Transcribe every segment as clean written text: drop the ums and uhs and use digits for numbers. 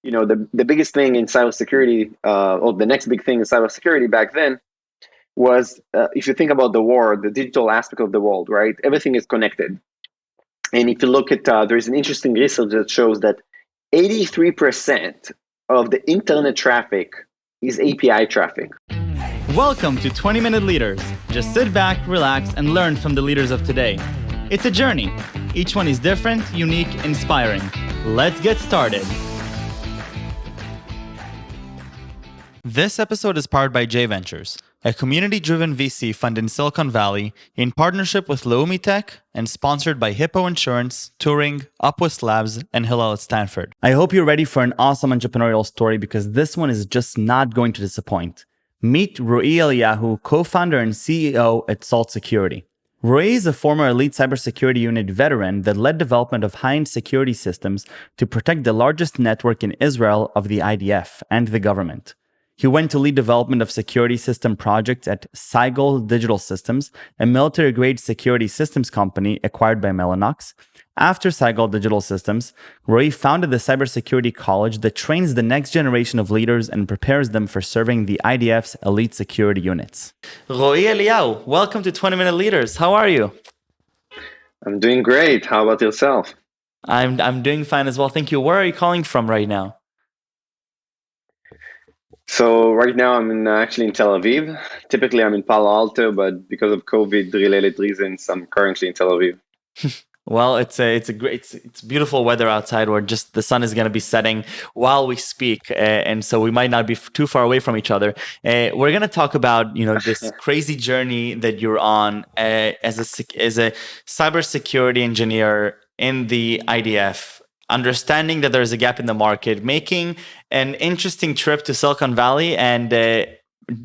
the biggest thing in cybersecurity, or the next big thing in cybersecurity back then was, if you think about the world, the digital aspect of the world, right? Everything is connected. And if you look at, there's an interesting research that shows that 83% of the internet traffic is API traffic. Welcome to 20-Minute Leaders. Just sit back, relax, and learn from the leaders of today. It's a journey. Each one is different, unique, inspiring. Let's get started. This episode is powered by J Ventures, a community-driven VC fund in Silicon Valley in partnership with Leumi Tech and sponsored by Hippo Insurance, Turing, Upwest Labs, and Hillel at Stanford. I hope you're ready for an awesome entrepreneurial story because this one is just not going to disappoint. Meet Roey Eliyahu, co-founder and CEO at Cigol Security. Roey is a former elite cybersecurity unit veteran that led development of high-end security systems to protect the largest network in Israel of the IDF and the government. He went to lead development of security system projects at Cigol Digital Systems, a military-grade security systems company acquired by Mellanox. After Cigol Digital Systems, Roey founded the cybersecurity college that trains the next generation of leaders and prepares them for serving the IDF's elite security units. Roey Eliyahu, welcome to 20-Minute Leaders. How are you? I'm doing great. How about yourself? I'm doing fine as well. Thank you. Where are you calling from right now? So right now I'm actually in Tel Aviv. Typically I'm in Palo Alto, but because of COVID-related reasons, I'm currently in Tel Aviv. Well, it's beautiful weather outside where just the sun is going to be setting while we speak, and so we might not be too far away from each other. We're going to talk about this crazy journey that you're on as a cybersecurity engineer in the IDF. Understanding that there's a gap in the market, making an interesting trip to Silicon Valley and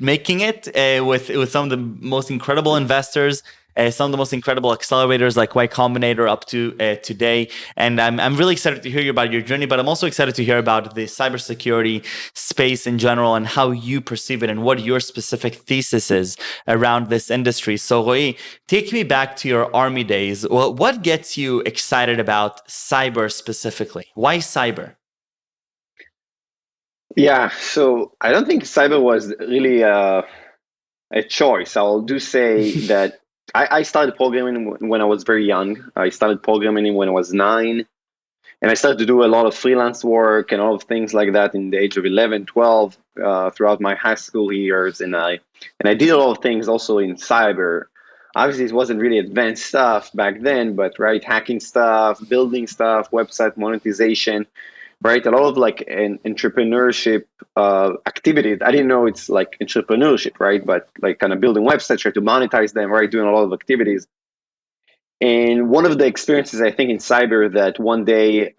making it with some of the most incredible investors, some of the most incredible accelerators like Y Combinator up to today. And I'm really excited to hear about your journey, but I'm also excited to hear about the cybersecurity space in general and how you perceive it and what your specific thesis is around this industry. So Roey, take me back to your army days. Well, what gets you excited about cyber specifically? Why cyber? Yeah, so I don't think cyber was really a choice. I'll do say that I started programming when I was very young. I started programming when I was 9, and I started to do a lot of freelance work and all of things like that in the age of 11, 12, throughout my high school years. And I did a lot of things also in cyber. Obviously, it wasn't really advanced stuff back then, but right, hacking stuff, building stuff, website monetization, right? A lot of like an entrepreneurship activities. I didn't know it's like entrepreneurship, right? But like kind of building websites, try to monetize them, right? Doing a lot of activities. And one of the experiences I think in cyber that one day,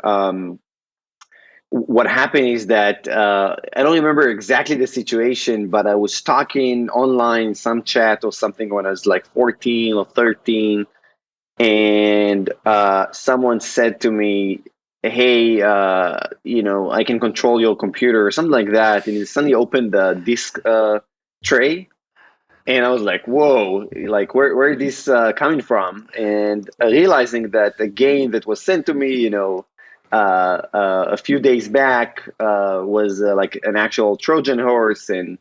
what happened is that I don't remember exactly the situation, but I was talking online, some chat or something when I was like 14 or 13. And someone said to me, hey, I can control your computer or something like that. And he suddenly opened the disk tray. And I was like, whoa, like where is this coming from? And realizing that the game that was sent to me, a few days back was like an actual Trojan horse and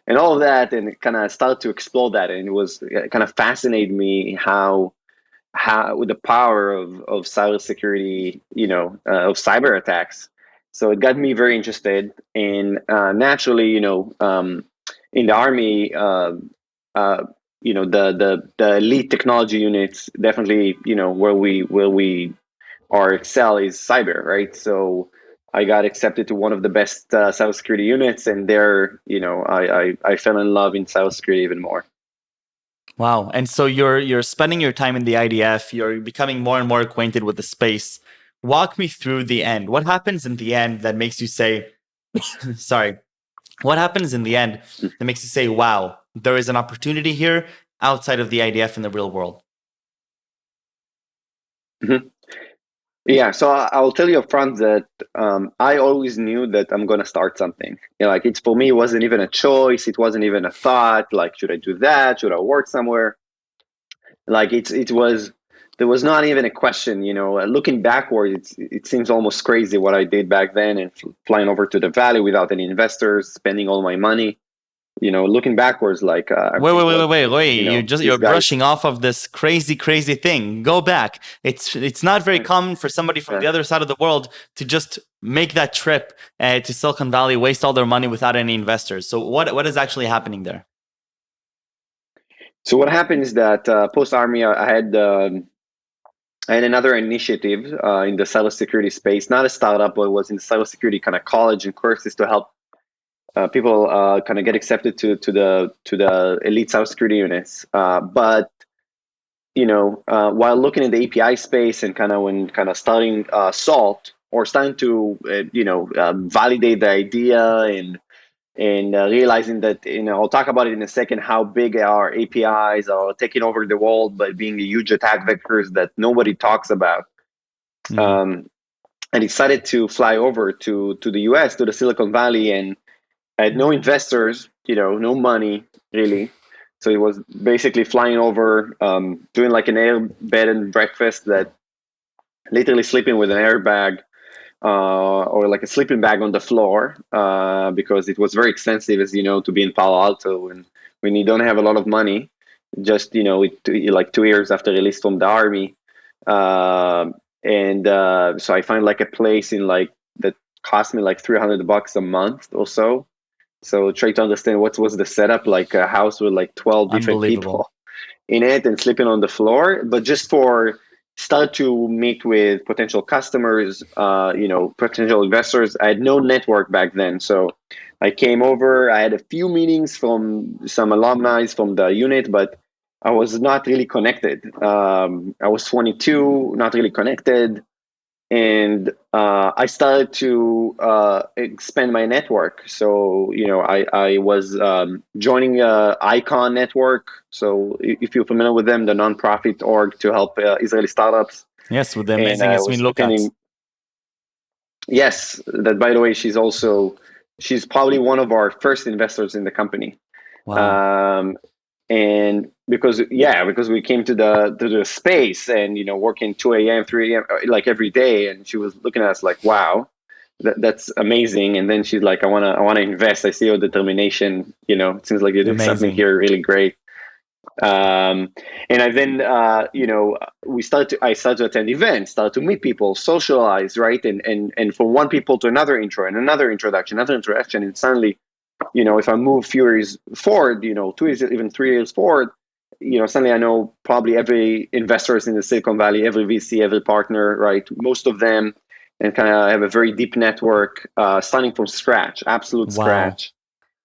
all of that. And it kind of started to explore that. And it was kind of fascinated me how with the power of cybersecurity, of cyber attacks. So it got me very interested, and naturally, in the army, the elite technology units definitely, where we are excel is cyber, right? So I got accepted to one of the best cybersecurity units, and there, I fell in love in cybersecurity even more. Wow. And so you're spending your time in the IDF, you're becoming more and more acquainted with the space. Walk me through the end. What happens in the end that makes you say, sorry, what happens in the end that makes you say, wow, there is an opportunity here outside of the IDF in the real world? Mm-hmm. Yeah, so I'll tell you up front that I always knew that I'm gonna start something. Like it's for me, it wasn't even a choice. It wasn't even a thought. Like, should I do that? Should I work somewhere? Like it was there was not even a question. Looking backwards, it seems almost crazy what I did back then, and flying over to the valley without any investors, spending all my money. Looking backwards, like I'm Wait, wait, thinking, wait, wait, like, wait, wait. You're these guys. brushing off of this crazy, crazy thing. Go back. It's not very common for somebody from uh, the other side of the world to just make that trip to Silicon Valley, waste all their money without any investors. So what is actually happening there? So what happened is that post army, I had another initiative in the cybersecurity space, not a startup, but it was in cybersecurity kind of college and courses to help people kind of get accepted to the elite cybersecurity units. But while looking at the API space and kind of starting Salt, or starting to validate the idea, and realizing that, I'll talk about it in a second, how big our APIs are taking over the world, but being a huge attack vectors that nobody talks about. Mhm. Um, I decided to fly over to the US, to the Silicon Valley, and I had no investors, no money really. So it was basically flying over, doing like an air bed and breakfast, that literally sleeping with an airbag, or like a sleeping bag on the floor, because it was very expensive, as you know, to be in Palo Alto, and when you don't have a lot of money, just like 2 years after release from the army. And So I find like a place in like that cost me like $300 a month or so. So try to understand what was the setup, like a house with like 12 different Unbelievable. people in it and sleeping on the floor, but just for start to meet with potential customers, potential investors. I had no network back then. So I came over, I had a few meetings from some alumni from the unit, but I was not really connected. I was 22, not really connected, and I started to expand my network. So I was joining Icon Network. So if you're familiar with them, the nonprofit org to help Israeli startups, Yes, with the and amazing I Yasmin was Lukat. attending. Yes, that by the way, she's probably one of our first investors in the company. Wow. Um, and because we came to the space, and working 2 a.m., 3 a.m., like every day, and she was looking at us like, wow, that's amazing. And then she's like, I want to invest. I see your determination. It seems like you're doing something Amazing. here really great. And I then I started to attend events, started to meet people, socialize, right? And from one people to another intro, and another introduction, and suddenly, if I move few years forward, 2 years, even 3 years forward, suddenly I know probably every investors in the Silicon Valley, every VC, every partner, right? Most of them, and kind of have a very deep network, starting from scratch, absolute Wow. scratch.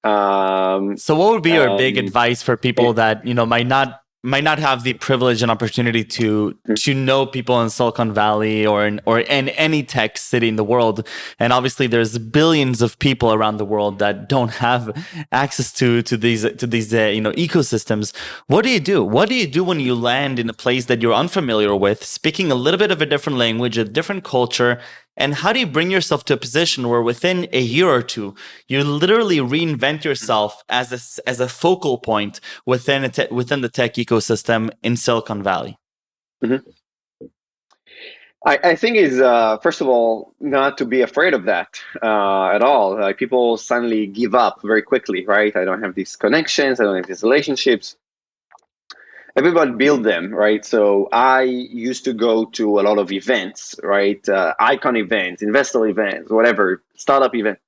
Um, So what would be your big um, advice for people and, that, might not have the privilege and opportunity to know people in Silicon Valley or in any tech city in the world? And obviously there's billions of people around the world that don't have access to these ecosystems. What do you do? What do you do when you land in a place that you're unfamiliar with, speaking a little bit of a different language, a different culture? And how do you bring yourself to a position where within a year or two, you literally reinvent yourself as a focal point within the tech ecosystem in Silicon Valley? Mhm. I think is first of all, not to be afraid of that at all. Like, people suddenly give up very quickly, right? I don't have these connections. I don't have these relationships. Everybody build them, right? So I used to go to a lot of events, right? Icon events, investor events, whatever, startup events,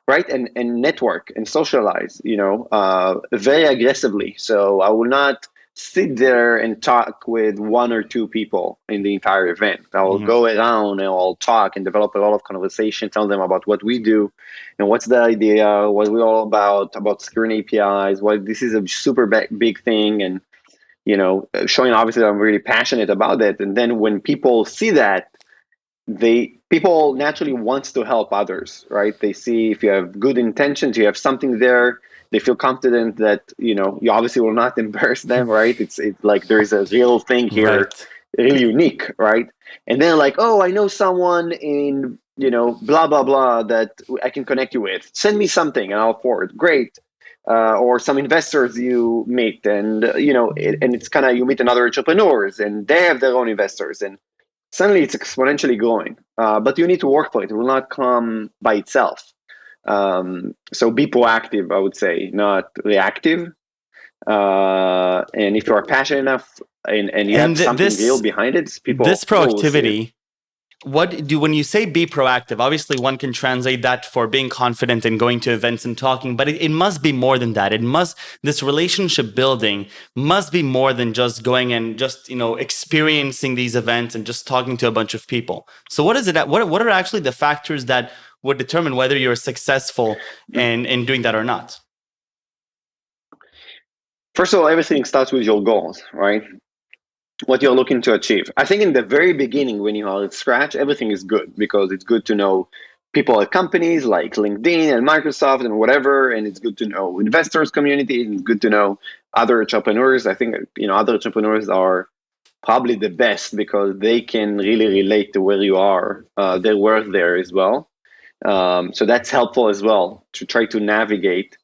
right? And network and socialize, very aggressively. So I will not sit there and talk with one or two people in the entire event. I will Mhm. go around and I'll talk and develop a lot of conversation, tell them about what we do and what's the idea, what we're all about securing APIs, why this is a super big thing, and showing obviously that I'm really passionate about it. And then when people see that, people naturally wants to help others, right? They see if you have good intentions, you have something there. They feel confident that you obviously will not embarrass them, right? It's like there is a real thing here, Right. really unique, right? And then like, oh, I know someone in blah blah blah that I can connect you with. Send me something and I'll forward. Great. or some investors you meet, and and it's kind of you meet another entrepreneurs, and they have their own investors, and suddenly it's exponentially growing. But you need to work for it. It will not come by itself. So be proactive, I would say, not reactive. And if you are passionate enough and you have And something real behind it, this people will see it. proactivity, when you say be proactive, obviously one can translate that for being confident and going to events and talking, but it must be more than that. This relationship building must be more than just going and just, experiencing these events and just talking to a bunch of people. So what is it what are actually the factors that would determine whether you're successful in doing that or not? First of all, everything starts with your goals, right? What you're looking to achieve. I think in the very beginning, when you are at scratch, everything is good because it's good to know people at companies like LinkedIn and Microsoft and whatever, and it's good to know investors community, and it's good to know other entrepreneurs. I think other entrepreneurs are probably the best because they can really relate to where you are. They work there as well, so that's helpful as well to try to navigate.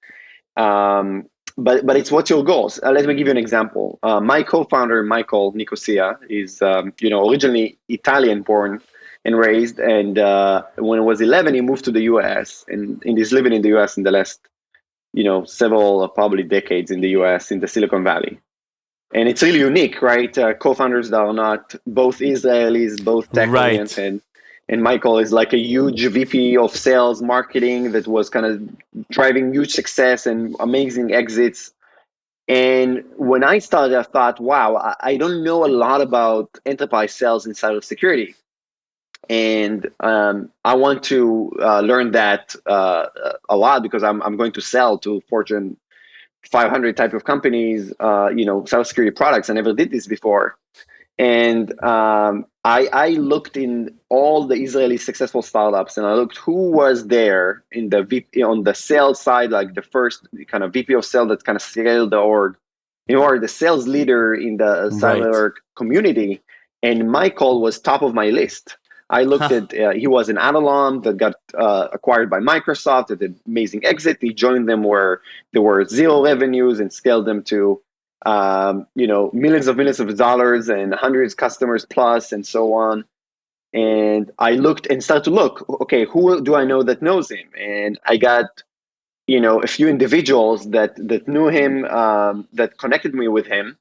But it's what's your goals. Let me give you an example. My co-founder Michael Nicosia is originally Italian born and raised, and when he was 11 he moved to the US, and he's living in the US in the last several probably decades in the US in the Silicon Valley. And it's really unique, right? Co-founders that are not both Israelis, both tech Right. oriented. And Michael is like a huge VP of sales marketing that was kind of driving huge success and amazing exits. And when I started, I thought, wow, I don't know a lot about enterprise sales in cybersecurity. And I want to learn that a lot because I'm going to sell to Fortune 500 type of companies, cybersecurity products. I never did this before. And I looked in all the Israeli successful startups, and I looked who was there in the VP, on the sales side, like the first kind of VP of sales that kind of scaled the org, or the sales leader in the Right. cyber community. And Michael was top of my list. I looked at, he was an Adalom that got acquired by Microsoft at an amazing exit. He joined them where there were zero revenues and scaled them to millions of dollars and hundreds customers plus and so on. And I looked and started to look, okay, who do I know that knows him? And I got, a few individuals that knew him, that connected me with him.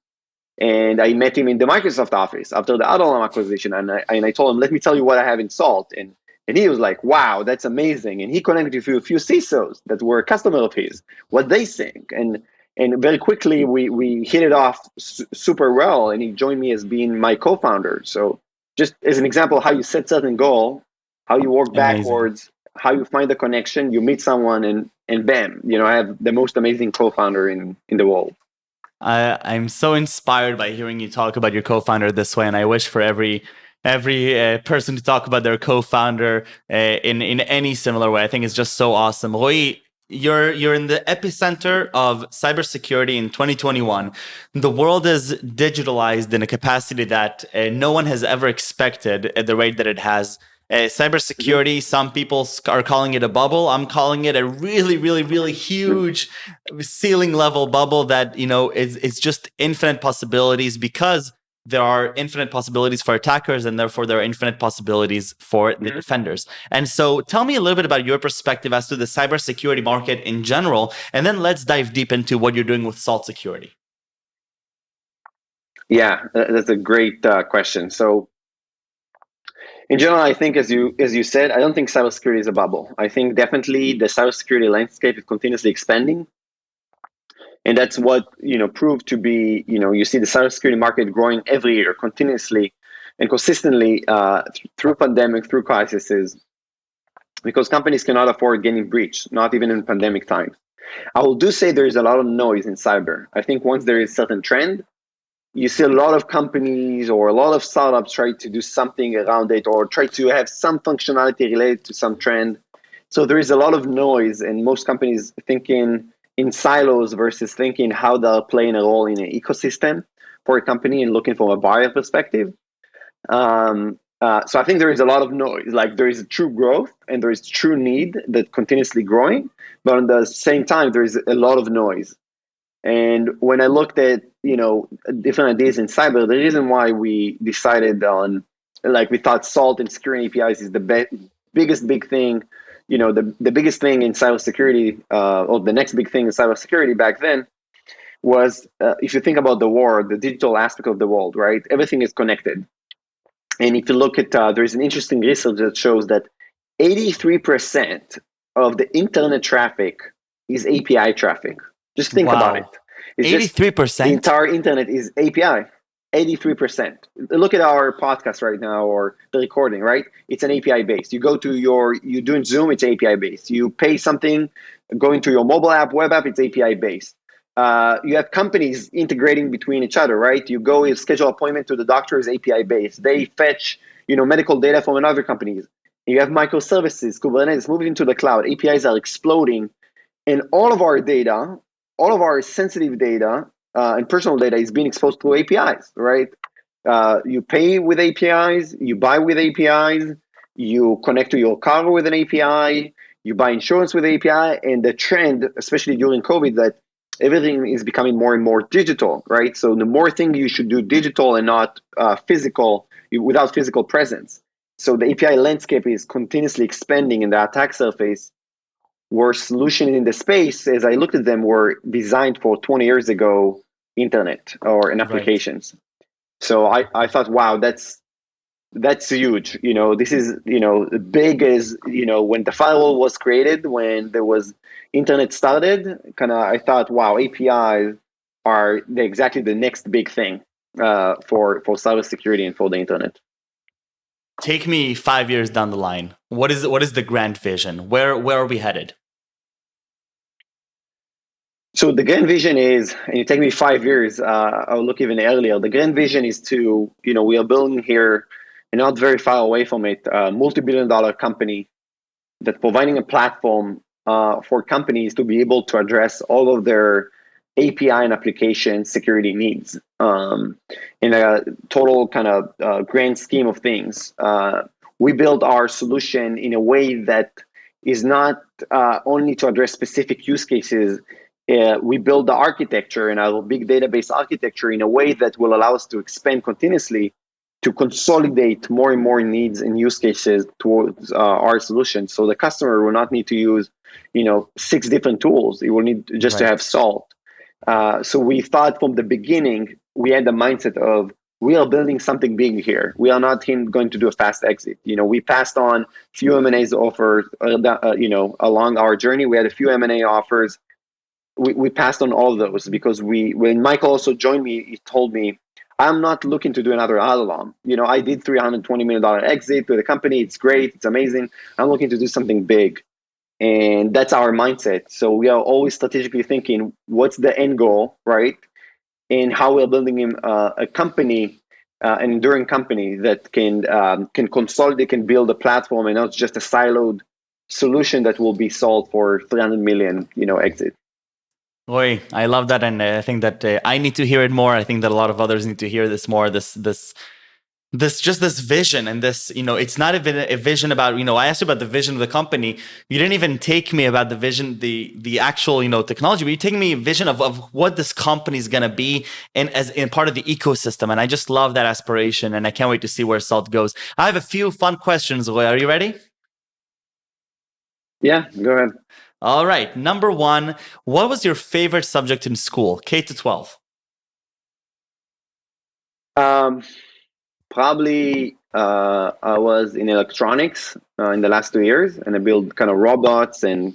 And I met him in the Microsoft office after the Adallam acquisition. And I told him, let me tell you what I have in Salt. And he was like, wow, that's amazing. And he connected with a few CISOs that were a customer of his, what they think. And very quickly, we hit it off super well. And he joined me as being my co-founder. So just as an example, how you set certain goal, how you work Amazing. backwards, how you find the connection, you meet someone and bam, I have the most amazing co-founder in the world. I'm so inspired by hearing you talk about your co-founder this way, and I wish for every person to talk about their co-founder in any similar way. I think it's just so awesome. Roey, you're in the epicenter of cybersecurity in 2021. The world is digitalized in a capacity that no one has ever expected at the rate that it has. Mm-hmm. Cybersecurity, some people are calling it a bubble. I'm calling it a really, really, really huge ceiling level bubble that it's just infinite possibilities because there are infinite possibilities for attackers and therefore there are infinite possibilities for the defenders. And so tell me a little bit about your perspective as to the cybersecurity market in general, and then let's dive deep into what you're doing with Salt Security. Yeah, that's a great question. So in general, I think as you said, I don't think cybersecurity is a bubble. I think definitely the cybersecurity landscape is continuously expanding, and that's what proved to be. You see the cybersecurity market growing every year, continuously and consistently through pandemic, through crises, because companies cannot afford getting breached, not even in pandemic times. I will do say there is a lot of noise in cyber. I think once there is certain trend, you see a lot of companies or a lot of startups try to do something around it or try to have some functionality related to some trend. So there is a lot of noise, and most companies thinking in silos versus thinking how they're playing a role in an ecosystem for a company and looking from a buyer perspective. So I think there is a lot of noise. Like there is true growth and there is true need that continuously growing, but at the same time there is a lot of noise. And when I looked at different ideas in cyber, the reason why we decided on like we thought salt and securing APIs is the biggest big thing, the biggest thing in cybersecurity, or the next big thing in cybersecurity back then was if you think about the world, the digital aspect of the world, right? Everything is connected. And if you look at, there's an interesting research that shows that 83% of the internet traffic is API traffic. Just think about it. Wow. It's just the 83%? entire internet is API. 83%. Look at our podcast right now or the recording, right? It's an API based. You doing Zoom, it's API based. You pay something, going to your mobile app, web app, it's API based. You have companies integrating between each other, right? You schedule appointment to the doctor is API based. They fetch, medical data from another companies. You have microservices, Kubernetes moving into the cloud. APIs are exploding, and all of our data, all of our sensitive data and personal data is being exposed through APIs, right? You pay with APIs, you buy with APIs, you connect to your car with an API, you buy insurance with API, and the trend, especially during COVID, that everything is becoming more and more digital, right? So the more thing you should do digital and not physical, without physical presence. So the API landscape is continuously expanding in the attack surface, where solutions in the space, as I looked at them, were designed for 20 years ago internet or in Right. applications. So I thought, wow, that's huge. This is, big as, when the firewall was created, when there was internet started, I thought, wow, APIs are exactly the next big thing for cybersecurity and for the internet. Take me 5 years down the line. What is the grand vision? Where are we headed? So the grand vision is, and it take me 5 years, I'll look even earlier. The grand vision is to, we are building here, and not very far away from it, a multi-billion-dollar company that's providing a platform for companies to be able to address all of their API and application security needs in a total grand scheme of things. We build our solution in a way that is not only to address specific use cases. We build the architecture and our big database architecture in a way that will allow us to expand continuously, to consolidate more and more needs and use cases towards our solution. So the customer will not need to use, 6 different tools. It will need just to have Right. salt. So we thought from the beginning, we had the mindset of, we are building something big here. We are not going to do a fast exit. We passed on few M&A's offers, along our journey. We had a few M&A offers. We passed on all of those because when Michael also joined me, he told me, I'm not looking to do another alarm. I did $320 million exit with the company. It's great. It's amazing. I'm looking to do something big. And that's our mindset. So we are always strategically thinking, what's the end goal, right? And how we're building a company, an enduring company that can consolidate, can build a platform and not just a siloed solution that will be sold for 300 million, exit. Roy, I love that, and I think that I need to hear it more. I think that a lot of others need to hear this more. This vision, and this, it's not even a vision about, I asked you about the vision of the company. You didn't even take me about the vision, the actual, technology, but you take me a vision of what this company is gonna be, and as in part of the ecosystem. And I just love that aspiration, and I can't wait to see where Salt goes. I have a few fun questions, Roy. Are you ready? Yeah, go ahead. All right. Number one, what was your favorite subject in school, K to 12? Um, Probably I was in electronics in the last 2 years, and I built kind of robots, and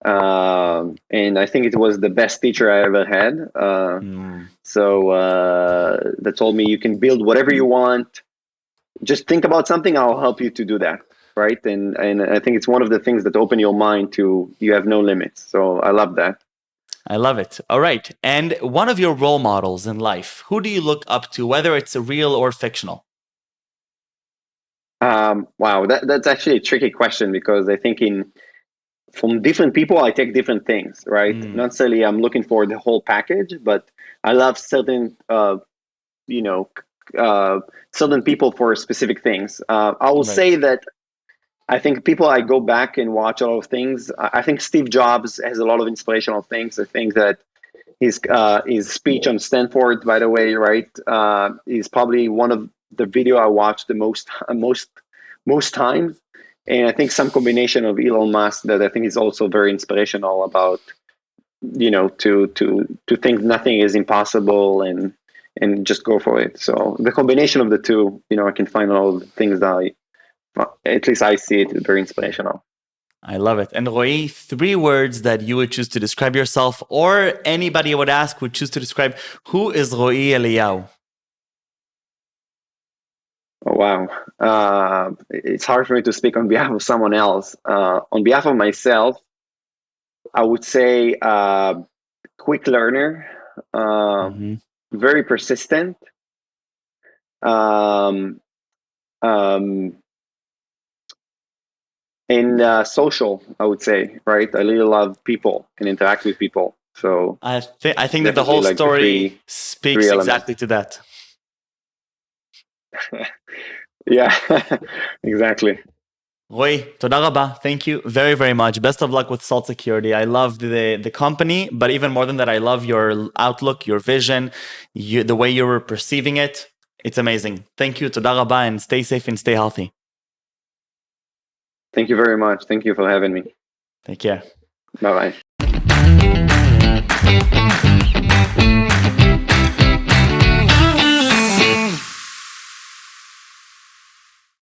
I think it was the best teacher I ever had. Hmm. So they told me, you can build whatever you want. Just think about something. I'll help you to do that, right? And I think it's one of the things that open your mind to, you have no limits. So I love that. I love it. All right. And one of your role models in life, who do you look up to, whether it's real or fictional? Wow, that's actually a tricky question, because I think from different people, I take different things, right? Not Mm, necessarily I'm looking for the whole package, but I love certain, you know, certain people for specific things. I will say Right. that I think people, I go back and watch a lot of things. I think Steve Jobs has a lot of inspirational things. I think that his speech on Stanford, by the way, right, is probably one of the video I watched the most times. And I think some combination of Elon Musk that I think is also very inspirational about, to think nothing is impossible and just go for it. So the combination of the two, I can find all the things that at least I see it very inspirational. I love it. And Roey, 3 words that you would choose to describe yourself, or anybody would ask would choose to describe who is Roey Eliyahu. Oh, wow. It's hard for me to speak on behalf of someone else. On behalf of myself, I would say quick learner, Mm-hmm. very persistent, um, um, and social, I would say, right? I really love people and interact with people. So I think that the definitely whole like the story three speaks elements. exactly to that. Yeah, exactly. Roy, toda raba. Thank you very, very much. Best of luck with Salt Security. I love the company, but even more than that, I love your outlook, your vision, the way you were perceiving it. It's amazing. Thank you, toda raba, and stay safe and stay healthy. Thank you very much. Thank you for having me. Take care. Bye bye.